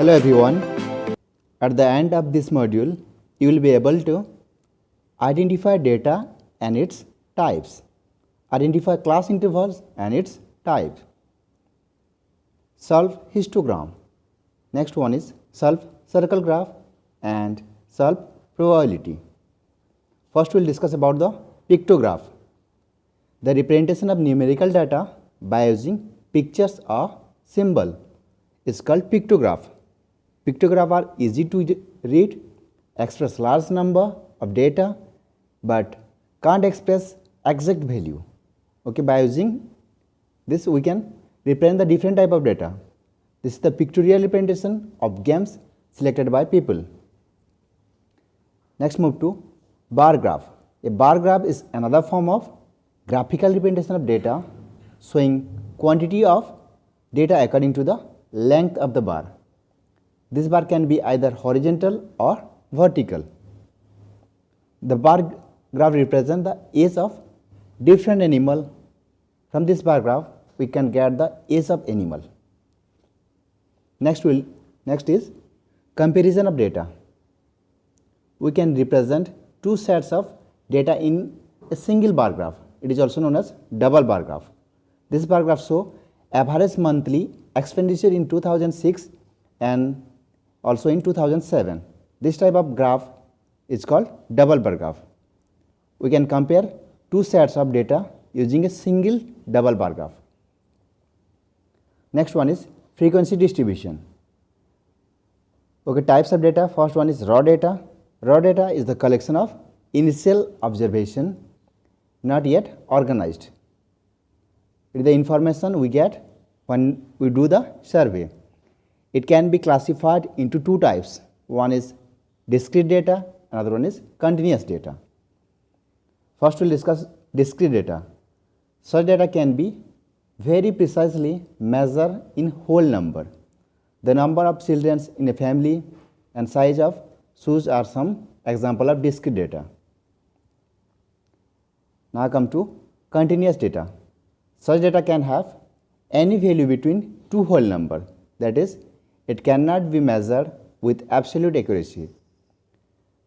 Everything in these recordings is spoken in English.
Hello everyone. At the end of this module, you will be able to identify data and its types, identify class intervals and its type, solve histogram. Next one is solve circle graph and solve probability. First we will discuss about the pictograph, the representation of numerical data by using pictures or symbol is called pictograph. Pictographs are easy to read, express large number of data, but can't express exact value. Okay, by using this we can represent the different type of data. This is the pictorial representation of games selected by people. Next move to bar graph. A bar graph is another form of graphical representation of data showing quantity of data according to the length of the bar. This bar can be either horizontal or vertical. The bar graph represents the age of different animal. From this bar graph, we can get the age of animal. Next is comparison of data. We can represent two sets of data in a single bar graph. It is also known as double bar graph. This bar graph shows average monthly expenditure in 2006 and also in 2007. This type of graph is called double bar graph. We can compare two sets of data using a single double bar graph. Next one is frequency distribution. Okay, types of data. First one is raw data. Raw data is the collection of initial observation, not yet organized. It is the information we get when we do the survey. It can be classified into two types. One is discrete data, another one is continuous data. First we will discuss discrete data. Such data can be very precisely measured in whole number. The number of children in a family and size of shoes are some example of discrete data. Now come to continuous data. Such data can have any value between two whole number, that is, it cannot be measured with absolute accuracy.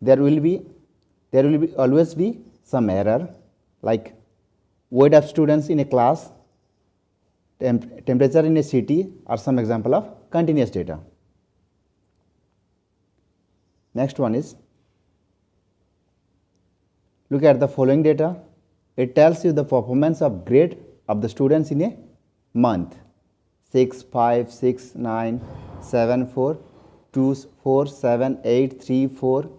There will always be some error, like weight of students in a class, temperature in a city are some example of continuous data. Next one is, look at the following data. It tells you the performance of grade of the students in a month: 6, 5, 6, 9, 7, 4, 2, 4, 7, 8, 3, 4,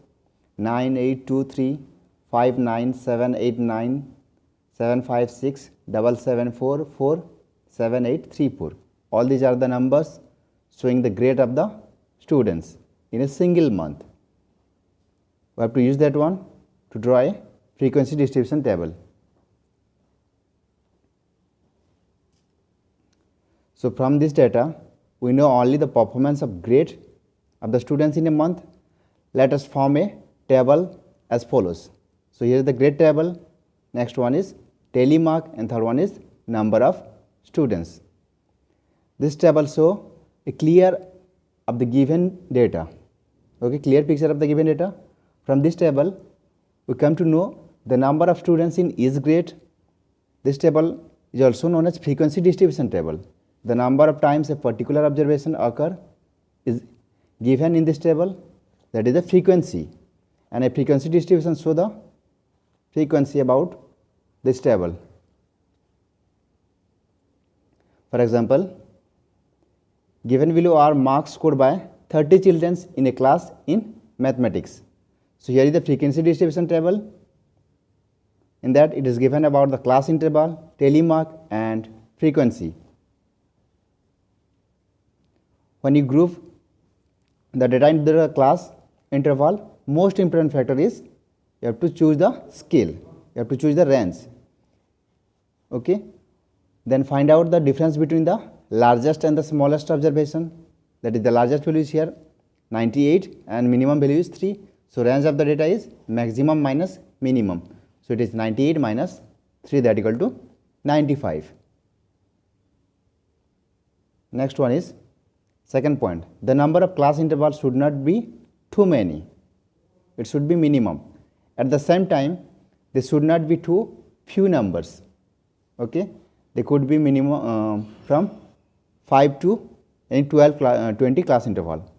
9, 8, 2, 3, 5, 9, 7, 8, 9, 7, 5, 6, 7, 7, 4, 4, 7, 8, 3, 4. All these are the numbers showing the grade of the students in a single month. We have to use that one to draw a frequency distribution table. So from this data, we know only the performance of grade of the students in a month. Let us form a table as follows. So here is the grade table. Next one is tally mark, and third one is number of students. This table shows a clear of the given data. Okay, clear picture of the given data. From this table, we come to know the number of students in each grade. This table is also known as frequency distribution table. The number of times a particular observation occurs is given in this table, that is the frequency, and a frequency distribution shows the frequency about this table. For example, given below are marks scored by 30 children in a class in mathematics. So here is the frequency distribution table. In that it is given about the class interval, tally mark and frequency. When you group the data into the class interval, most important factor is you have to choose the scale, you have to choose the range. Okay, then find out the difference between the largest and the smallest observation. That is, the largest value is here 98 and minimum value is 3. So range of the data is maximum minus minimum. So it is 98 minus 3, that equal to 95. Next one is Second point, the number of class intervals should not be too many. It should be minimum. At the same time, they should not be too few numbers. Okay, they could be minimum from 5 to 20 class interval.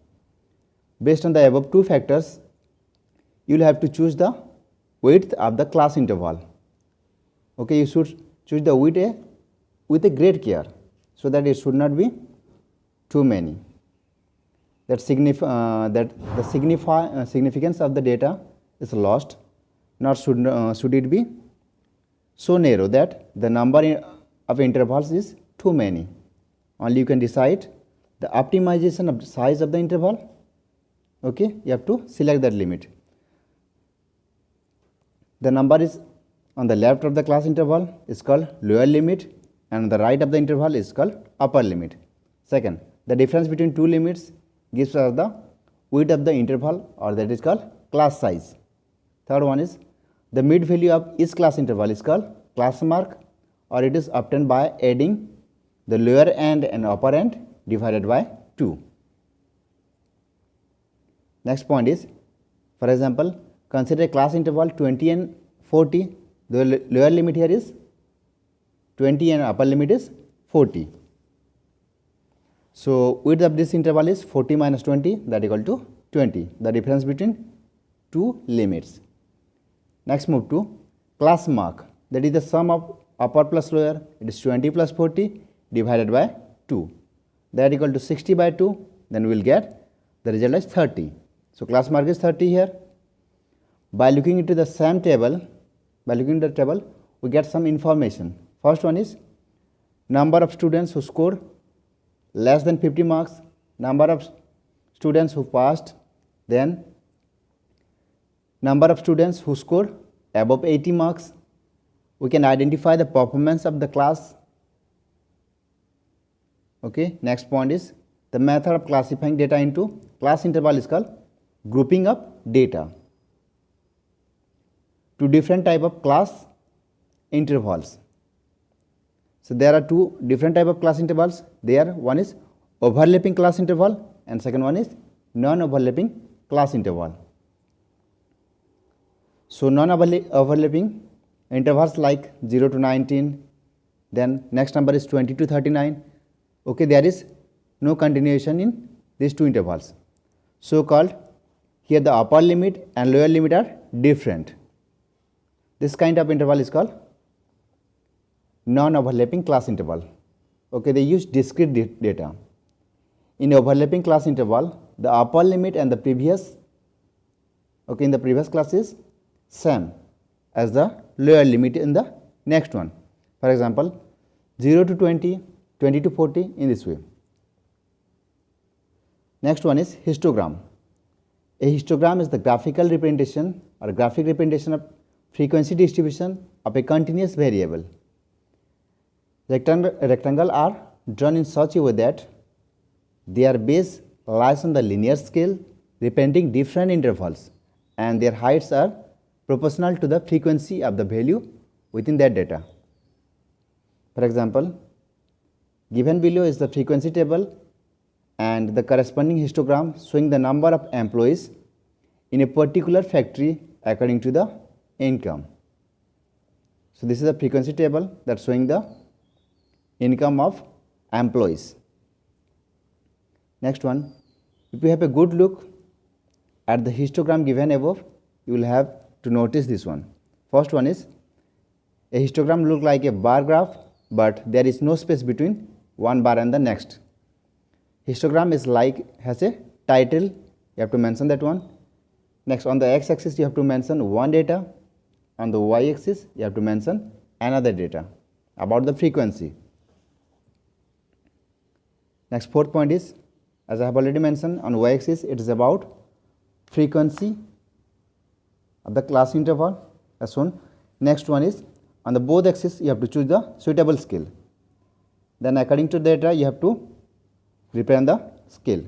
Based on the above two factors, you will have to choose the width of the class interval. Okay, you should choose the width with a great care so that it should not be too many. That the significance of the data is lost. Not should it be so narrow that the number of intervals is too many. Only you can decide the optimization of the size of the interval. Okay, you have to select that limit. The number is on the left of the class interval is called lower limit, and on the right of the interval is called upper limit. Second, the difference between two limits gives us the width of the interval, or that is called class size. Third one is the mid value of each class interval is called class mark, or it is obtained by adding the lower end and upper end divided by 2. Next point is, for example, consider a class interval 20 and 40. The lower limit here is 20 and upper limit is 40. So width of this interval is 40 minus 20, that equal to 20, the difference between two limits. Next move to class mark, that is the sum of upper plus lower. It is 20 plus 40 divided by 2, that equal to 60 by 2, then we will get the result as 30. So class mark is 30 here. By looking into the same table, we get some information. First one is number of students who scored less than 50 marks, number of students who passed, then number of students who scored above 80 marks. We can identify the performance of the class. Okay, next point is the method of classifying data into class interval is called grouping of data. Two different type of class intervals. So there are two different type of class intervals. There one is overlapping class interval and second one is non-overlapping class interval. So non-overlapping intervals like 0 to 19, then next number is 20 to 39. Okay, there is no continuation in these two intervals. So called, here the upper limit and lower limit are different. This kind of interval is called non-overlapping class interval. Okay, they use discrete data. In overlapping class interval, the upper limit and the previous, in the previous class is same as the lower limit in the next one. For example, 0 to 20, 20 to 40 in this way. Next one is histogram. A histogram is the graphical representation or graphic representation of frequency distribution of a continuous variable. Rectangles are drawn in such a way that their base lies on the linear scale representing different intervals, and their heights are proportional to the frequency of the value within that data. For example, given below is the frequency table and the corresponding histogram showing the number of employees in a particular factory according to the income. So this is the frequency table that showing the income of employees. Next one, if you have a good look at the histogram given above, you will have to notice this one. First one is a histogram look like a bar graph, but there is no space between one bar and the next. Histogram is like has a title, you have to mention that one. Next, on the x-axis you have to mention one data, on the y-axis you have to mention another data about the frequency. Next, fourth point is, as I have already mentioned, on y-axis it is about frequency of the class interval as shown. Next one is on the both axis you have to choose the suitable scale. Then according to the data you have to represent the scale.